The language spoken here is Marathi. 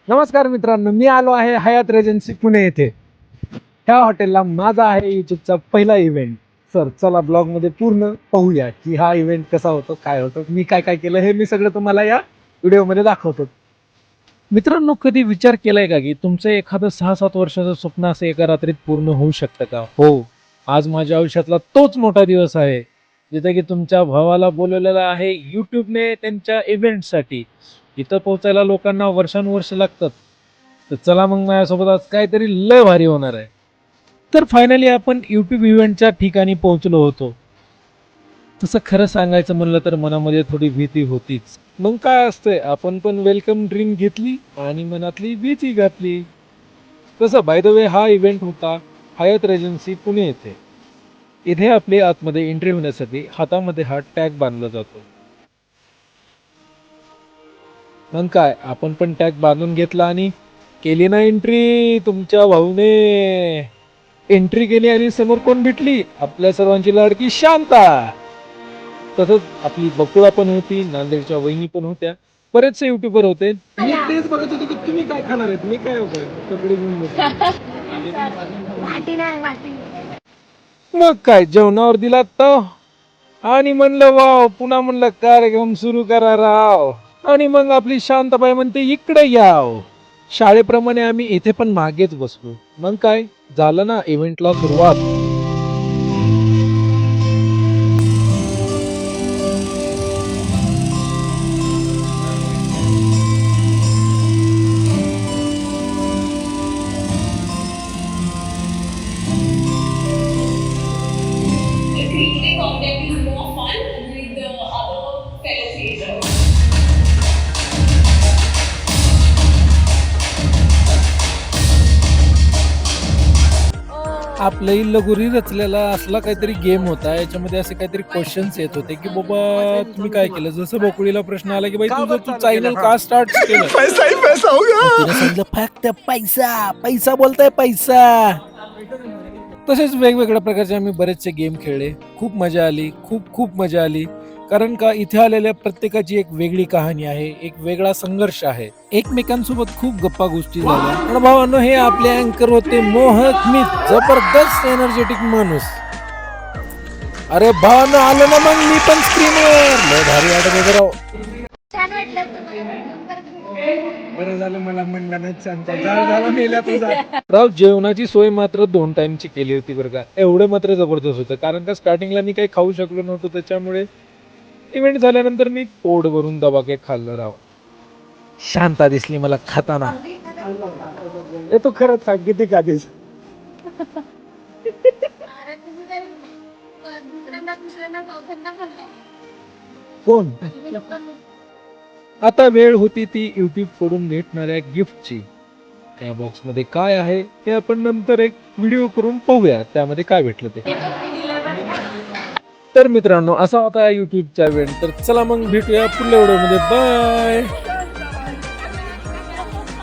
नमस्कार मित्रांनो, मी आलो आहे हयात रेजन्सी पुणे येथे. ह्या हॉटेलला माझा आहे यूट्यूबचा पहिला इव्हेंट. सर चला ब्लॉग मध्ये पूर्ण पाहूया की हा इव्हेंट कसा होतो, काय होतं, मी काय काय केलं हे मी सगळं तुम्हाला या व्हिडिओमध्ये दाखवतो. मित्रांनो, कधी विचार केलाय का की तुमचं एखादं 6-7 वर्षाचं स्वप्न असं एका रात्रीत पूर्ण होऊ शकतं का? हो, आज माझ्या आयुष्यातला तोच मोठा दिवस आहे जिथे की तुमच्या भावाला बोलवलेलं आहे युट्यूबने त्यांच्या इव्हेंटसाठी. इथं पोहोचायला लोकांना वर्षानुवर्ष लागतात. तर चला मग माझ्यासोबत आज काहीतरी लय भारी होणार आहे. तर फायनली आपण युट्यूब इव्हेंटच्या ठिकाणी पोहोचलो होतो. तसं खरं सांगायचं म्हणलं तर मनामध्ये थोडी भीती होतीच. मग काय असतंय, आपण पण वेलकम ड्रिंक घेतली आणि मनातली भीती घातली. तसं बाय द वे हा इव्हेंट होता हयात रेजन्सी पुणे येथे. इथे आपले आतमध्ये एंट्री होण्यासाठी हातामध्ये हा टॅग बांधला जातो. मग काय, आपण पण टॅग बांधून घेतला आणि केली ना एंट्री. तुमच्या भाऊने एंट्री केली आणि समोर कोण भेटली? आपल्या सर्वांची लाडकी शांता. तसंच आपली बकुळा पण होती, नांदेडच्या वहिनी पण होत्या, बरेचसे युट्यूबर होते. मी तेच बघत होतो की तुम्ही काय खाणार आहेत, मी काय होतं कपडे घेऊन बसलो. मग काय, जेवणावर दिला तो आणि म्हणलं वाव, पुन्हा म्हणलं कार्यक्रम सुरू करा राव. आणि मग आपली शांताबाई म्हणते इकडे याव. शाळेप्रमाणे आम्ही इथे पण मागेच बसलो. मग काय झालं ना, इव्हेंटला सुरुवात. The three-day content is more fun with the other fellow creators. आपलंही लगोरी रचलेला असला काहीतरी गेम होता. याच्यामध्ये असे काहीतरी क्वेश्चन्स येत होते की बाबा तुम्ही काय केलं. जसं बोकुळीला प्रश्न आला की बाई तुझं तू चॅनल का स्टार्ट केलं. पैसा ही पैसा होगा. तिने सांगितलं फक्त पैसा पैसा बोलताय पैसा. तसेच वेगवेगळ्या प्रकारचे आम्ही बरेचसे गेम खेळले. खूप मजा आली, खूप खूप मजा आली. कारण का इथे आलेल्या प्रत्येकाची एक वेगळी कहाणी आहे, एक वेगळा संघर्ष आहे. एकमेकांसोबत खूप गप्पा गोष्टी झाल्या. आणि भावांनो, हे आपले अँकर होते मोहक मित, जबरदस्त एनर्जेटिक माणूस. अरे भावांनो, आलं ना मग मी पण स्क्रीनवर. लय भारी वाटत होतं राव. बरं झालं मला म्हणलं नाही सांगता, झालं मेल्या तुझा. राव, जेवणाची सोय मात्र 2 टाइमची केली होती बरं का. एवढं मात्र जबरदस्त होतं. कारण का स्टार्टिंगला मी काही खाऊ शकलो नव्हतो, त्याच्यामुळे इव्हेंट झाल्यानंतर मी पोट भरून दबा केक खाल्लं राव. शांता दिसली मला खाताना. हे तू खरंच सांग किती खातेस. कोण? आता वेळ होती ती युट्यूब कडून भेटणाऱ्या गिफ्टची. त्या बॉक्स मध्ये काय आहे हे आपण नंतर एक व्हिडिओ करून पाहूया, त्यामध्ये काय भेटलं ते. तर मित्रांनो, असा होता युट्यूबचा इव्हेंट. तर चला मग भेटूया पुढल्या व्हिडिओमध्ये. बाय.